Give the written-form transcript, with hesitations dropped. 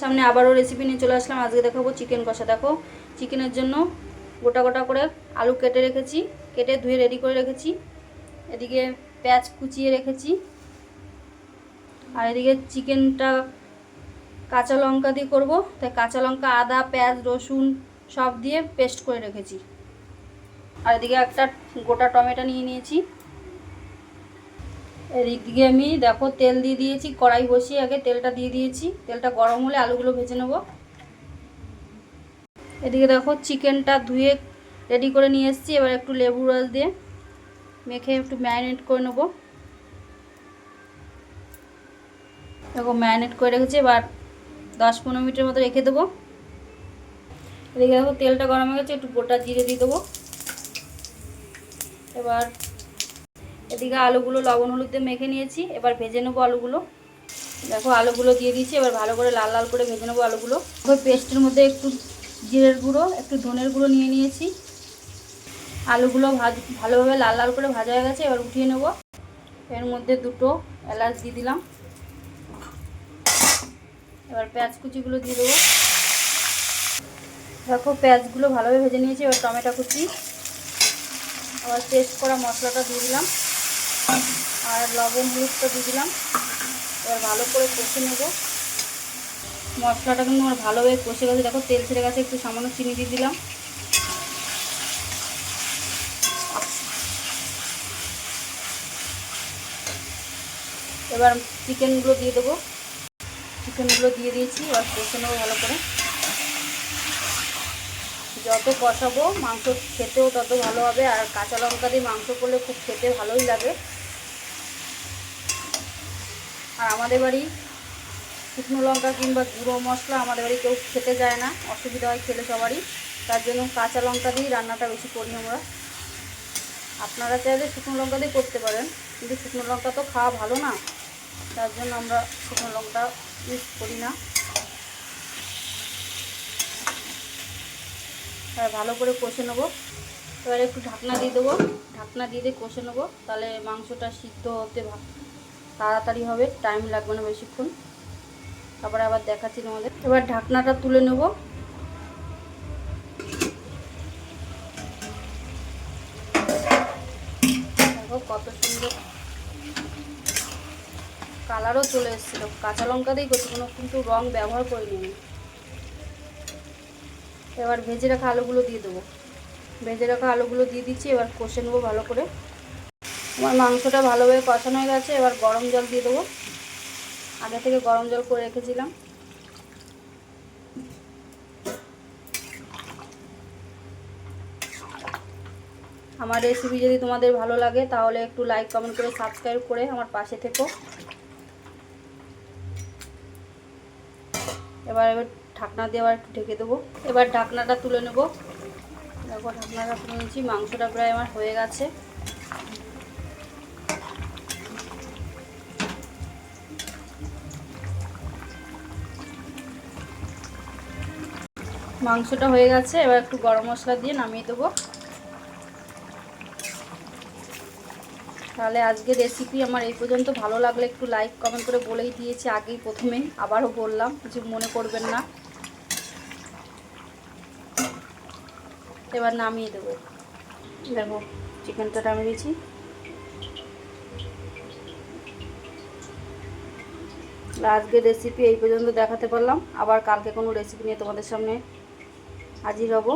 সামনে আবারও রেসিপি নিয়ে চলে আসলাম। আজকে দেখাবো চিকেন কষা। দেখো, চিকেনের জন্য গোটা গোটা করে আলু কেটে রেখেছি, কেটে ধুয়ে রেডি করে রেখেছি। এদিকে পেঁয়াজ কুচিয়ে রেখেছি, আর এদিকে চিকেনটা কাঁচা লঙ্কা দিয়ে করব, তাই কাঁচা লঙ্কা, আদা, পেঁয়াজ, রসুন সব দিয়ে পেস্ট করে রেখেছি। আর এদিকে একটা গোটা টমেটো নিয়ে নিয়েছি। এদিকে আমি দেখো তেল দিয়ে দিয়েছি, কড়াই বসিয়ে আগে তেলটা দিয়ে দিয়েছি। তেলটা গরম হলে আলুগুলো ভেজে নেব। এদিকে দেখো চিকেনটা ধুয়ে রেডি করে নিয়ে এসেছি। এবার একটু লেবু রস দিয়ে মেখে একটু ম্যারিনেট করে নেব। দেখো ম্যারিনেট করে রেখেছি, এবার 10-15 মিনিটের মতো রেখে দেবো। এদিকে দেখো তেলটা গরম হয়ে গেছে, একটু গোটা জিরে দিয়ে দেবো। এবার এদিকে আলুগুলো লবণ হলুদ দিয়ে মেখে নিয়েছি, এবার ভেজে নেবো আলুগুলো। দেখো আলুগুলো দিয়ে দিয়েছি, এবার ভালো করে লাল লাল করে ভেজে নেবো আলুগুলো। ওই পেস্টের মধ্যে একটু জিরের গুঁড়ো, একটু ধনের গুঁড়ো নিয়ে নিয়েছি। আলুগুলো ভালোভাবে লাল লাল করে ভাজা হয়ে গেছে, এবার উঠিয়ে নেব। এর মধ্যে দুটো এলাচ দিয়ে দিলাম। এবার পেঁয়াজ কুচিগুলো দিয়ে দেবো। দেখো পেঁয়াজগুলো ভালোভাবে ভেজে নিয়েছি, এবার টমেটো কুচি, আবার পেস্ট করা মশলাটা দিয়ে দিলাম, আর লবণ হলুদটা দিয়ে দিলাম। এবার ভালো করে কষে নেব। মশলাটা কিন্তু আমার ভালোভাবে কষে গেছে। দেখো তেল ছেড়ে গেছে, একটু সামান্য চিনি দিয়ে দিলাম। এবার চিকেনগুলো দিয়ে দেবো। চিকেনগুলো দিয়ে দিয়েছি, এবার কষে নেবো ভালো করে। যত কষাবো মাংস খেতেও তত ভালো হবে, আর কাঁচা লঙ্কা দিয়ে মাংস করলে খুব খেতে ভালোই লাগে। আর আমাদের বাড়ি শুকনো লঙ্কা কিংবা গুঁড়ো মশলা আমাদের বাড়ি কেউ খেতে যায় না, অসুবিধা হয় খেলে সবারই। তার জন্য কাঁচা লঙ্কা দিয়েই রান্নাটা বেশি করি আমরা। আপনারা চাইলে শুকনো লঙ্কা দিয়ে করতে পারেন, কিন্তু শুকনো লঙ্কা তো খাওয়া ভালো না, তার জন্য আমরা শুকনো লঙ্কা ইউজ করি না। আর ভালো করে কষে নেবো। এবার একটু ঢাকনা দিয়ে দেবো, ঢাকনা দিয়ে কষে নেবো, তাহলে মাংসটা সিদ্ধ হতে তাড়াতাড়ি হবে, টাইম লাগবে না বেশিক্ষণ। তারপরে আবার দেখাচ্ছি তোমাদের। এবার ঢাকনাটা তুলে নেব। দেখো কত সুন্দর কালারও চলে এসেছিলো। কাঁচা লঙ্কা দিয়েই করছি, কোনো কিন্তু রং ব্যবহার করিনি। এবার ভেজে রাখা আলুগুলো দিয়ে দেবো। ভেজে রাখা আলুগুলো দিয়ে দিচ্ছি, এবার কষে নেবো ভালো করে। আমার মাংসটা ভালোভাবে কষানো হয়ে গেছে, এবার গরম জল দিয়ে দেবো। আগে থেকে গরম জল করে রেখেছিলাম। আমার রেসিপি যদি তোমাদের ভালো লাগে তাহলে একটু লাইক কমেন্ট করে সাবস্ক্রাইব করে আমার পাশে থেকো। এবার ঢাকনা দিয়ে আবার একটু ঢেকে দেবো। এবার ঢাকনাটা তুলে নেব। দেখো ঢাকনাটা তুলে নিয়েছি, মাংসটা প্রায় আমার হয়ে গেছে। মাংসটা হয়ে গেছে, এবার একটু গরম মশলা দিয়ে নামিয়ে দেবো। তাহলে আজকের রেসিপি আমার এই পর্যন্ত। ভালো লাগলে একটু লাইক কমেন্ট করে বলেই দিয়েছি আগেই, প্রথমেই আবারও বললাম, কিছু মনে করবেন না। এবার নামিয়ে দেবো। দেখো চিকেনটা নামিয়ে দিয়েছি। আজকের রেসিপি এই পর্যন্ত দেখাতে পারলাম। আবার কালকে কোনো রেসিপি নিয়ে তোমাদের সামনে হাজির হব।